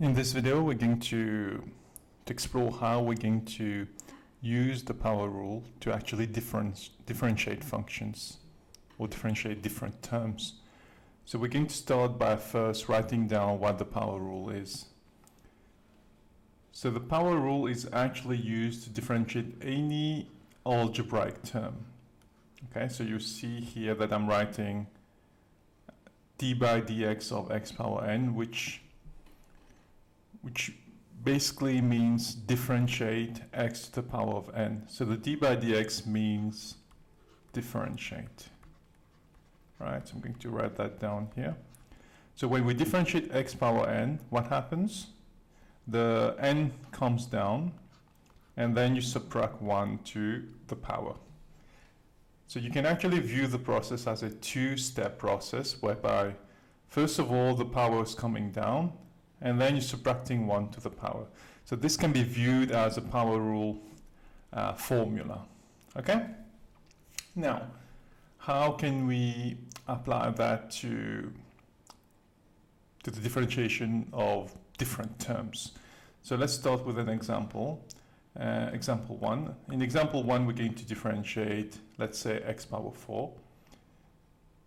In this video, we're going to explore how we're going to use the power rule to actually differentiate functions or differentiate different terms. So we're going to start by first writing down what the power rule is. So the power rule is actually used to differentiate any algebraic term. Okay, so you see here that I'm writing d by dx of x power n, which basically means differentiate x to the power of n. So the d by dx means differentiate. Right, so I'm going to write that down here. So when we differentiate x power n, what happens? The n comes down, and then you subtract 1 to the power. So you can actually view the process as a two-step process, whereby first of all the power is coming down, and then you're subtracting 1 to the power. So this can be viewed as a power rule formula. Okay? Now, how can we apply that to the differentiation of different terms? So let's start with an example. Example 1. In example 1, we're going to differentiate, let's say, x power 4.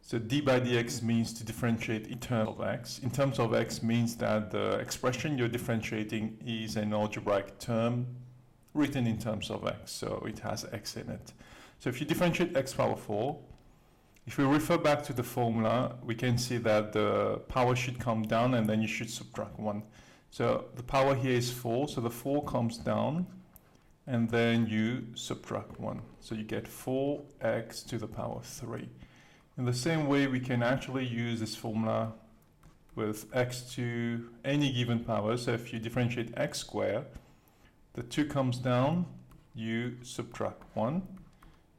So d by dx means to differentiate in terms of x. In terms of x means that the expression you're differentiating is an algebraic term written in terms of x, so it has x in it. So if you differentiate x power 4, if we refer back to the formula, we can see that the power should come down and then you should subtract 1. So the power here is 4, so the 4 comes down and then you subtract 1. So you get 4x to the power 3. In the same way, we can actually use this formula with x to any given power. So if you differentiate x squared, the 2 comes down, you subtract 1.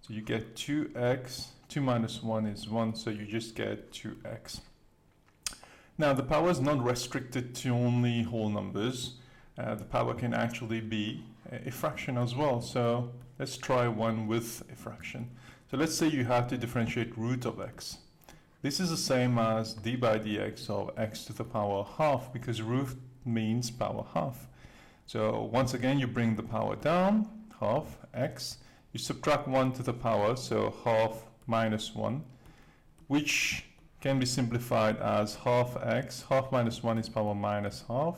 So you get 2x, 2 minus 1 is 1, so you just get 2x. Now the power is not restricted to only whole numbers. The power can actually be a fraction as well. So let's try one with a fraction. So let's say you have to differentiate root of x. This is the same as d by dx of x to the power half, because root means power half. So once again, you bring the power down, half x. You subtract 1 to the power, so half minus 1, which can be simplified as half x. Half minus 1 is power minus half.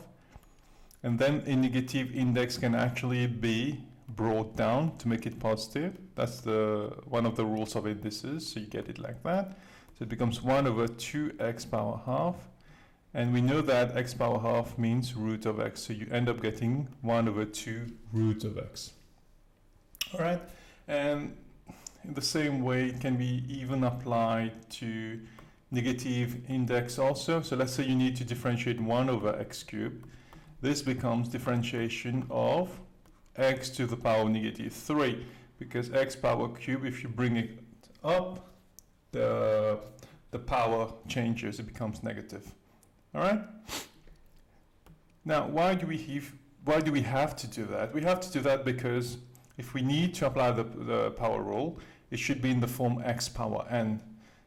And then a negative index can actually be brought down to make it positive. That's one of the rules of indices, so you get it like that. So it becomes 1 over 2x power half. And we know that x power half means root of x, so you end up getting 1 over 2 root of x. All right, and in the same way, it can be even applied to negative index also. So let's say you need to differentiate 1 over x cubed. This becomes differentiation of x to the power negative 3, because x power cube, if you bring it up, the power changes, it becomes negative. All right? Now, why do we have to do that? We have to do that because if we need to apply the power rule, it should be in the form x power n.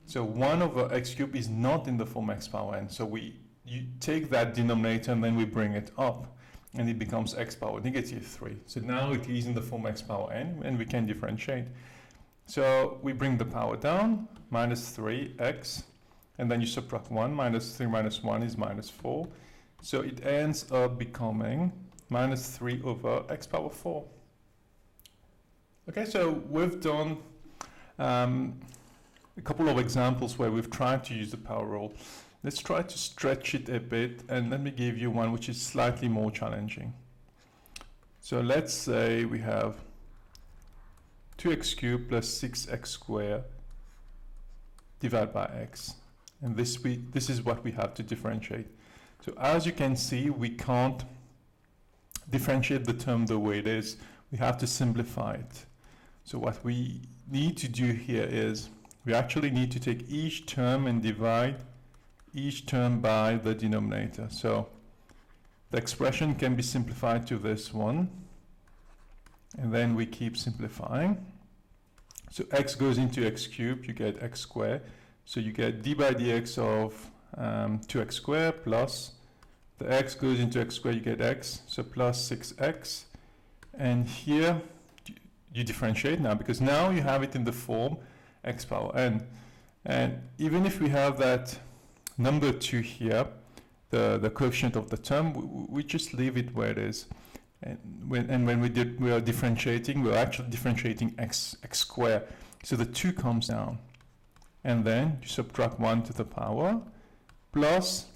So 1 over x cubed is not in the form x power n. So you take that denominator and then we bring it up, and it becomes x power negative 3. So now it is in the form x power n, and we can differentiate. So we bring the power down, minus 3x, and then you subtract 1. Minus 3 minus 1 is minus 4. So it ends up becoming minus 3 over x power 4. Okay, so we've done a couple of examples where we've tried to use the power rule. Let's try to stretch it a bit, and let me give you one which is slightly more challenging. So let's say we have 2x cubed plus 6x squared divided by x. And this is what we have to differentiate. So as you can see, we can't differentiate the term the way it is. We have to simplify it. So what we need to do here is we actually need to take each term and divide each term by the denominator. So the expression can be simplified to this one, and then we keep simplifying. So x goes into x cubed, you get x squared. So you get d by dx of 2x squared plus The x goes into x squared, you get x, so plus 6x. And here you differentiate now, because now you have it in the form x power n. And even if we have that number 2 here, the coefficient of the term, we just leave it where it is. And when we are differentiating, we're actually differentiating x squared. So the 2 comes down. And then you subtract 1 to the power, plus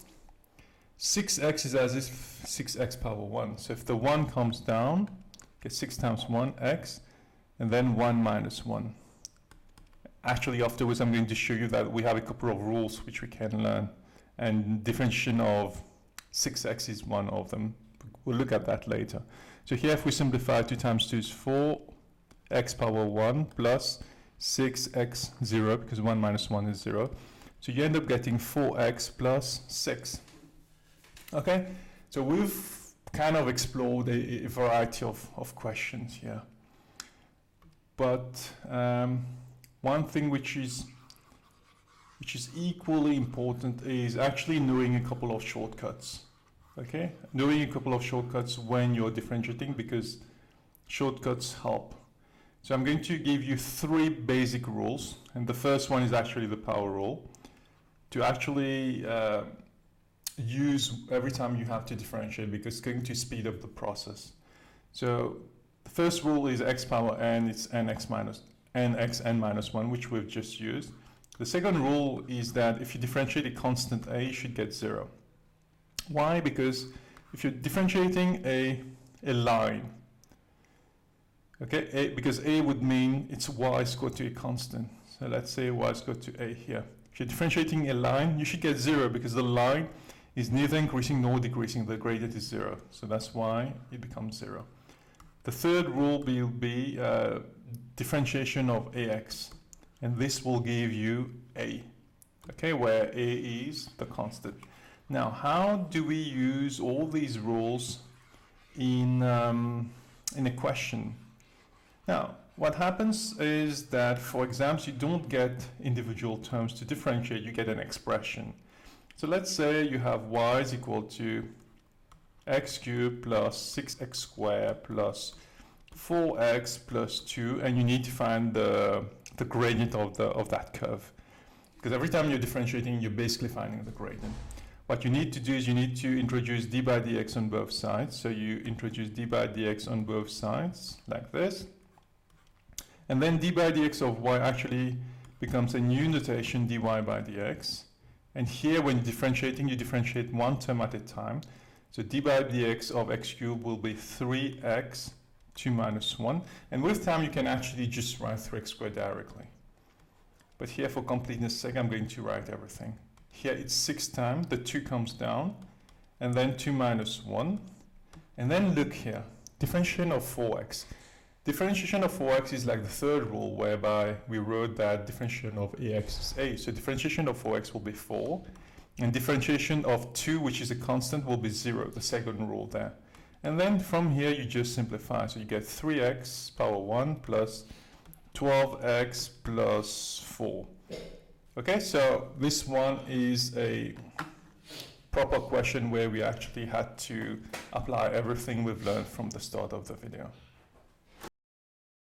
6x is as if 6x power 1. So if the 1 comes down, get 6 times 1, x, and then 1 minus 1. Actually, afterwards, I'm going to show you that we have a couple of rules which we can learn. And differentiation of 6x is one of them. We'll look at that later. So here, if we simplify, 2 times 2 is 4, x power 1 plus 6x 0, because 1 minus 1 is 0. So you end up getting 4x plus 6. Okay, so we've kind of explored a variety of questions here. But one thing which is equally important is actually knowing a couple of shortcuts. Okay, knowing a couple of shortcuts when you're differentiating, because shortcuts help. So I'm going to give you 3 basic rules, and the first one is actually the power rule, to actually use every time you have to differentiate, because it's going to speed up the process. So the first rule is x power n, it's nx n minus 1, which we've just used. The second rule is that if you differentiate a constant a, you should get 0. Why? Because if you're differentiating a line, okay, because a would mean it's y squared to a constant. So let's say y squared to a here. If you're differentiating a line, you should get 0, because the line is neither increasing nor decreasing. The gradient is 0. So that's why it becomes 0. The third rule will be differentiation of ax. And this will give you a, okay, where a is the constant. Now, how do we use all these rules in a question? Now, what happens is that for exams, you don't get individual terms to differentiate, you get an expression. So let's say you have y is equal to x cubed plus 6x squared plus 4x plus 2, and you need to find the gradient of that curve. Because every time you're differentiating, you're basically finding the gradient. What you need to do is you need to introduce d by dx on both sides. So you introduce d by dx on both sides, like this. And then d by dx of y actually becomes a new notation, dy by dx. And here, when differentiating, you differentiate one term at a time. So d by dx of x cubed will be 3x 2 minus 1. And with time, you can actually just write 3x squared directly. But here, for completeness sake, I'm going to write everything. Here, it's 6 times. The 2 comes down. And then 2 minus 1. And then look here. Differentiation of 4x. Differentiation of 4x is like the third rule, whereby we wrote that differentiation of ax is a. So differentiation of 4x will be 4. And differentiation of 2, which is a constant, will be 0, the second rule there. And then from here, you just simplify. So you get 3x power 1 plus 12x plus 4. Okay, so this one is a proper question where we actually had to apply everything we've learned from the start of the video.